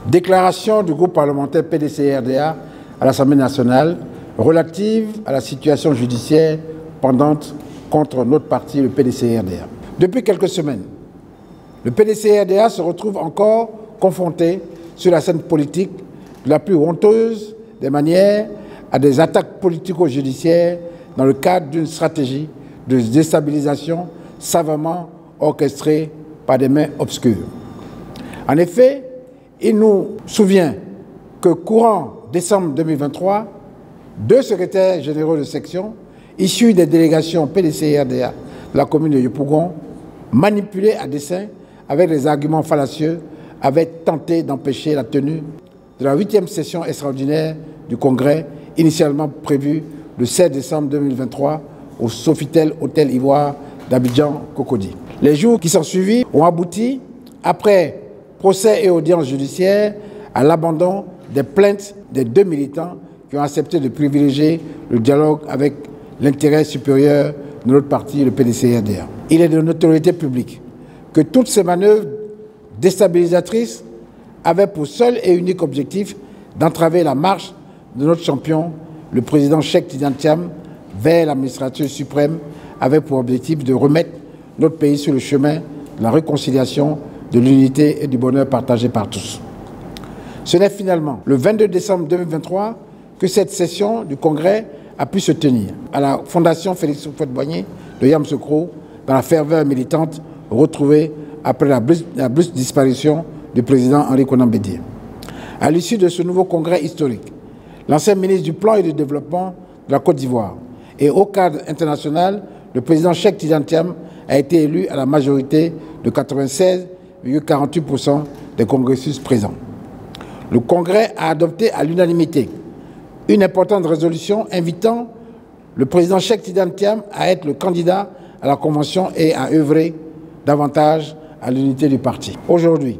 Déclaration du groupe parlementaire PDC-RDA à l'Assemblée nationale relative à la situation judiciaire pendante contre notre parti, le PDC-RDA. Depuis quelques semaines, le PDC-RDA se retrouve encore confronté sur la scène politique de la plus honteuse des manières à des attaques politico-judiciaires dans le cadre d'une stratégie de déstabilisation savamment orchestrée par des mains obscures. En effet, il nous souvient que courant décembre 2023, deux secrétaires généraux de section, issus des délégations PDC-RDA de la commune de Yopougon, manipulés à dessein avec des arguments fallacieux, avaient tenté d'empêcher la tenue de la 8e session extraordinaire du Congrès, initialement prévue le 16 décembre 2023 au Sofitel Hôtel Ivoire d'Abidjan-Cocody. Les jours qui sont suivis ont abouti, après procès et audiences judiciaires, à l'abandon des plaintes des deux militants qui ont accepté de privilégier le dialogue avec l'intérêt supérieur de notre parti, le PDC-RDA. Il est de notoriété publique que toutes ces manœuvres déstabilisatrices avaient pour seul et unique objectif d'entraver la marche de notre champion, le président Cheikh Tidiane Thiam, vers l'administrature suprême, avec pour objectif de remettre notre pays sur le chemin de la réconciliation, de l'unité et du bonheur partagé par tous. Ce n'est finalement le 22 décembre 2023 que cette session du Congrès a pu se tenir à la Fondation Félix Houphouët-Boigny de Yamoussoukro, dans la ferveur militante retrouvée après la brusque disparition du président Henri Konan Bédié. À l'issue de ce nouveau congrès historique, l'ancien ministre du Plan et du Développement de la Côte d'Ivoire et au cadre international, le président Cheikh Tidiane Thiam a été élu à la majorité de 96,48% des congressistes présents. Le Congrès a adopté à l'unanimité une importante résolution invitant le président Cheikh Tidiane Thiam à être le candidat à la Convention et à œuvrer davantage à l'unité du parti. Aujourd'hui,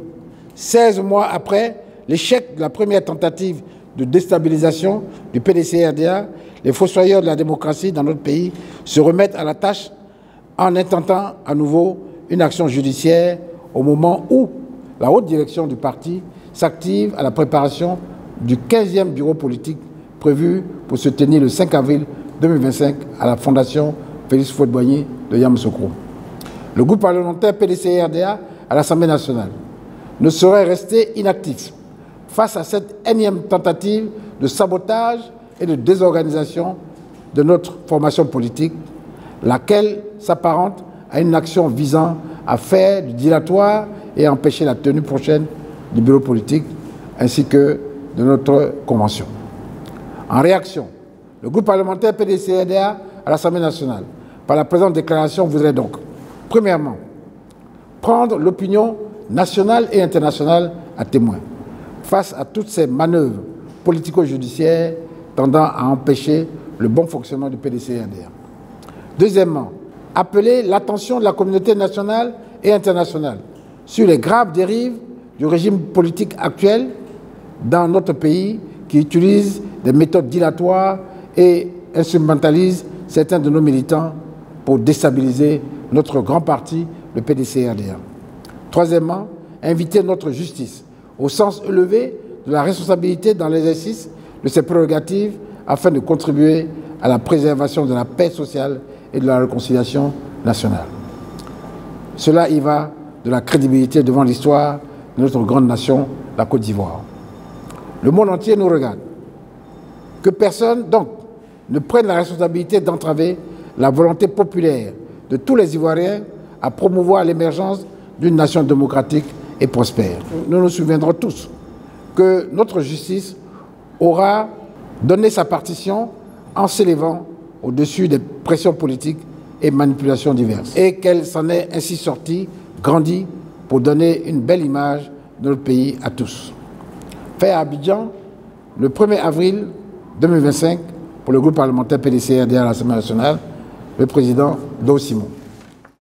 16 mois après l'échec de la première tentative de déstabilisation du PDC-RDA, les fossoyeurs de la démocratie dans notre pays se remettent à la tâche en intentant à nouveau une action judiciaire au moment où la haute direction du parti s'active à la préparation du 15e bureau politique prévu pour se tenir le 5 avril 2025 à la Fondation Félix Houphouët-Boigny de Yamoussoukro. Le groupe parlementaire PDC-RDA à l'Assemblée nationale ne saurait rester inactif face à cette énième tentative de sabotage et de désorganisation de notre formation politique, laquelle s'apparente à une action visant à faire du dilatoire et à empêcher la tenue prochaine du bureau politique ainsi que de notre convention. En réaction, le groupe parlementaire PDC-RDA à l'Assemblée nationale, par la présente déclaration, voudrait donc, premièrement, prendre l'opinion nationale et internationale à témoin face à toutes ces manœuvres politico-judiciaires tendant à empêcher le bon fonctionnement du PDC-RDA. Deuxièmement, appeler l'attention de la communauté nationale et internationale sur les graves dérives du régime politique actuel dans notre pays qui utilise des méthodes dilatoires et instrumentalise certains de nos militants pour déstabiliser notre grand parti, le PDC-RDA. Troisièmement, inviter notre justice au sens élevé de la responsabilité dans l'exercice de ses prérogatives afin de contribuer à la préservation de la paix sociale et de la réconciliation nationale. Cela y va de la crédibilité devant l'histoire de notre grande nation, la Côte d'Ivoire. Le monde entier nous regarde. Que personne, donc, ne prenne la responsabilité d'entraver la volonté populaire de tous les Ivoiriens à promouvoir l'émergence d'une nation démocratique et prospère. Nous nous souviendrons tous que notre justice aura donné sa partition en s'élevant au-dessus des pressions politiques et manipulations diverses, et qu'elle s'en est ainsi sortie, grandie, pour donner une belle image de notre pays à tous. Fait à Abidjan, le 1er avril 2025, pour le groupe parlementaire PDC-RDA à l'Assemblée nationale, le président Do Simon.